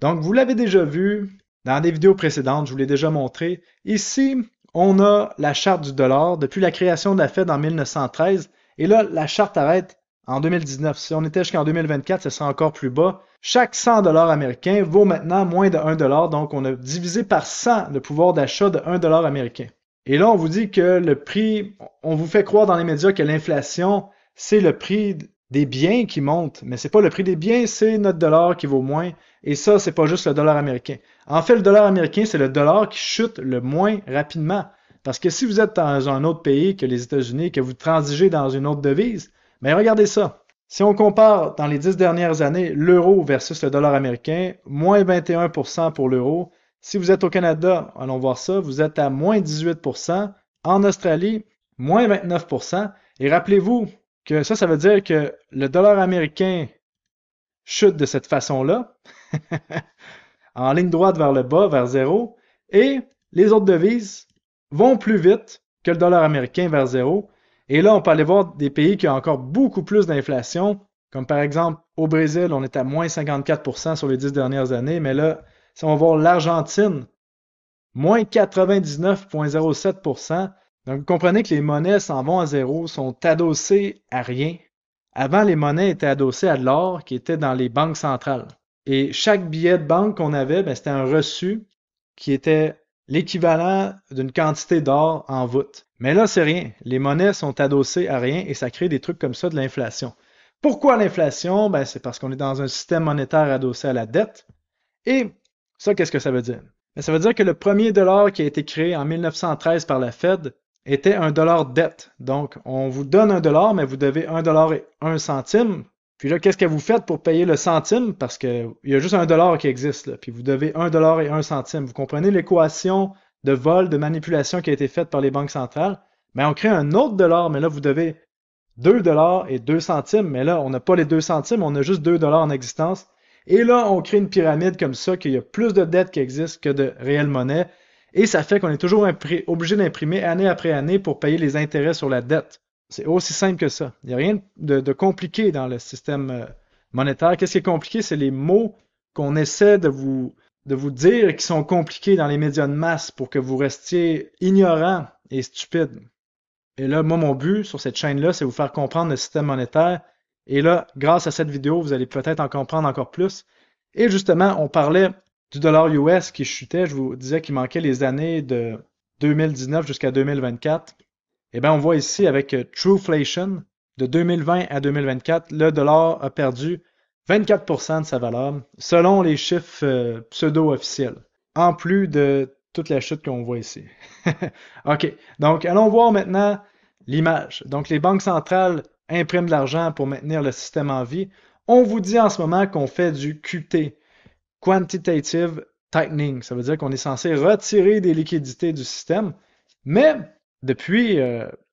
Donc, vous l'avez déjà vu dans des vidéos précédentes, je vous l'ai déjà montré. Ici, on a la charte du dollar depuis la création de la Fed en 1913. Et là, la charte arrête en 2019. Si on était jusqu'en 2024, ce serait encore plus bas. Chaque 100 dollars américains vaut maintenant moins de 1 dollar. Donc, on a divisé par 100 le pouvoir d'achat de 1 dollar américain. Et là, on vous dit que le prix, on vous fait croire dans les médias que l'inflation, c'est le prix des biens qui monte. Mais c'est pas le prix des biens, c'est notre dollar qui vaut moins. Et ça, c'est pas juste le dollar américain. En fait, le dollar américain, c'est le dollar qui chute le moins rapidement. Parce que si vous êtes dans un autre pays que les États-Unis, que vous transigez dans une autre devise, ben regardez ça. Si on compare dans les 10 dernières années l'euro versus le dollar américain, moins 21% pour l'euro. Si vous êtes au Canada, allons voir ça, vous êtes à moins 18%. En Australie, moins 29%. Et rappelez-vous que ça veut dire que le dollar américain chute de cette façon-là, en ligne droite vers le bas, vers zéro, et les autres devises vont plus vite que le dollar américain vers zéro. Et là, on peut aller voir des pays qui ont encore beaucoup plus d'inflation, comme par exemple au Brésil, on est à moins 54% sur les 10 dernières années, mais là, si on va voir l'Argentine, moins 99,07%. Donc, vous comprenez que les monnaies s'en vont à zéro, sont adossées à rien. Avant, les monnaies étaient adossées à de l'or qui était dans les banques centrales. Et chaque billet de banque qu'on avait, ben, c'était un reçu qui était l'équivalent d'une quantité d'or en voûte. Mais là, c'est rien. Les monnaies sont adossées à rien et ça crée des trucs comme ça de l'inflation. Pourquoi l'inflation? Ben, c'est parce qu'on est dans un système monétaire adossé à la dette. Et ça, qu'est-ce que ça veut dire? Ben, ça veut dire que le premier dollar qui a été créé en 1913 par la Fed était un dollar dette. Donc, on vous donne un dollar, mais vous devez un dollar et un centime. Puis là, qu'est-ce que vous faites pour payer le centime? Parce qu'il y a juste un dollar qui existe, là. Puis vous devez un dollar et un centime. Vous comprenez l'équation de vol, de manipulation qui a été faite par les banques centrales? Mais on crée un autre dollar, mais là, vous devez 2 dollars et 2 centimes. Mais là, on n'a pas les 2 centimes, on a juste 2 dollars en existence. Et là, on crée une pyramide comme ça, qu'il y a plus de dettes qui existent que de réelles monnaies. Et ça fait qu'on est toujours obligé d'imprimer année après année pour payer les intérêts sur la dette. C'est aussi simple que ça. Il n'y a rien de compliqué dans le système monétaire. Qu'est-ce qui est compliqué? C'est les mots qu'on essaie de vous dire qui sont compliqués dans les médias de masse pour que vous restiez ignorants et stupides. Et là, moi, mon but sur cette chaîne-là, c'est vous faire comprendre le système monétaire. Et là, grâce à cette vidéo, vous allez peut-être en comprendre encore plus. Et justement, on parlait du dollar US qui chutait. Je vous disais qu'il manquait les années de 2019 jusqu'à 2024. Eh bien, on voit ici avec Trueflation, de 2020 à 2024, le dollar a perdu 24% de sa valeur, selon les chiffres pseudo-officiels, en plus de toute la chute qu'on voit ici. OK, donc allons voir maintenant l'image. Donc, les banques centrales impriment de l'argent pour maintenir le système en vie. On vous dit en ce moment qu'on fait du QT, Quantitative Tightening. Ça veut dire qu'on est censé retirer des liquidités du système. Mais depuis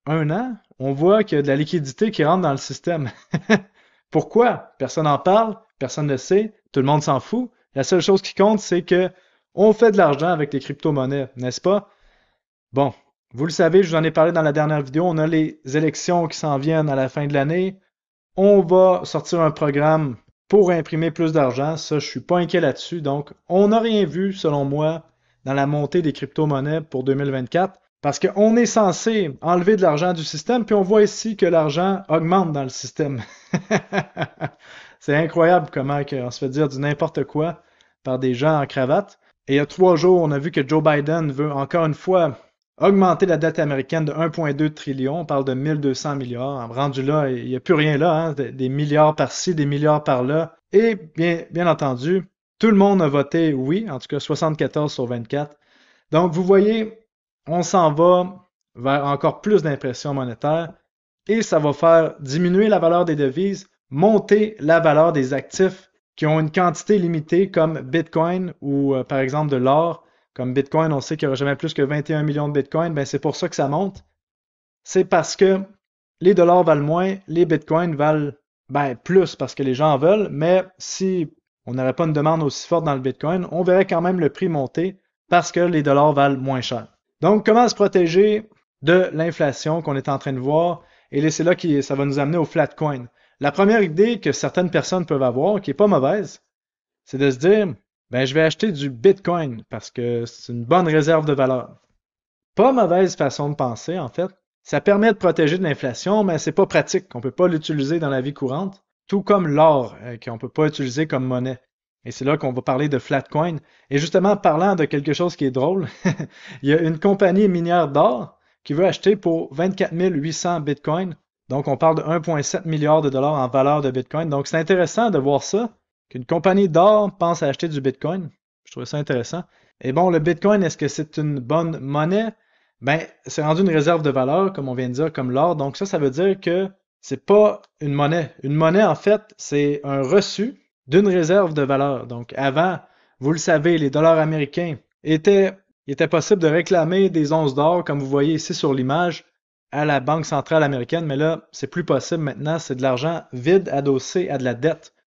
un an, on voit qu'il y a de la liquidité qui rentre dans le système. Pourquoi? Personne n'en parle, personne ne le sait, tout le monde s'en fout. La seule chose qui compte, c'est que on fait de l'argent avec les crypto-monnaies, n'est-ce pas? Bon, vous le savez, je vous en ai parlé dans la dernière vidéo, on a les élections qui s'en viennent à la fin de l'année. On va sortir un programme pour imprimer plus d'argent. Ça, je suis pas inquiet là-dessus. Donc, on n'a rien vu, selon moi, dans la montée des crypto-monnaies pour 2024. Parce qu'on est censé enlever de l'argent du système, puis on voit ici que l'argent augmente dans le système. C'est incroyable comment on se fait dire du n'importe quoi par des gens en cravate. Et il y a 3 jours, on a vu que Joe Biden veut encore une fois augmenter la dette américaine de 1,2 trillion. On parle de 1200 milliards. Rendu là, il n'y a plus rien là, hein, des milliards par-ci, des milliards par-là. Et bien entendu, tout le monde a voté oui, en tout cas 74 sur 24. Donc, vous voyez, on s'en va vers encore plus d'impression monétaire et ça va faire diminuer la valeur des devises, monter la valeur des actifs qui ont une quantité limitée comme Bitcoin ou par exemple de l'or. Comme Bitcoin, on sait qu'il n'y aura jamais plus que 21 millions de Bitcoin, ben c'est pour ça que ça monte. C'est parce que les dollars valent moins, les Bitcoins valent plus parce que les gens en veulent, mais si on n'aurait pas une demande aussi forte dans le Bitcoin, on verrait quand même le prix monter parce que les dollars valent moins cher. Donc, comment se protéger de l'inflation qu'on est en train de voir? Et c'est là que ça va nous amener au flatcoin. La première idée que certaines personnes peuvent avoir, qui n'est pas mauvaise, c'est de se dire, Ben, je vais acheter du Bitcoin parce que c'est une bonne réserve de valeur. Pas mauvaise façon de penser, en fait. Ça permet de protéger de l'inflation, mais c'est pas pratique. On peut pas l'utiliser dans la vie courante. Tout comme l'or, qu'on peut pas utiliser comme monnaie. Et c'est là qu'on va parler de Flatcoin. Et justement, parlant de quelque chose qui est drôle, il y a une compagnie minière d'or qui veut acheter pour 24 800 Bitcoin. Donc, on parle de 1,7 milliard de dollars en valeur de Bitcoin. Donc, c'est intéressant de voir ça, qu'une compagnie d'or pense à acheter du Bitcoin. Je trouve ça intéressant. Et bon, le Bitcoin, est-ce que c'est une bonne monnaie? Ben, c'est rendu une réserve de valeur, comme on vient de dire, comme l'or. Donc ça veut dire que c'est pas une monnaie. Une monnaie, en fait, c'est un reçu d'une réserve de valeur. Donc avant, vous le savez, les dollars américains il était possible de réclamer des onces d'or, comme vous voyez ici sur l'image, à la Banque centrale américaine, mais là, c'est plus possible maintenant. C'est de l'argent vide adossé à de la dette.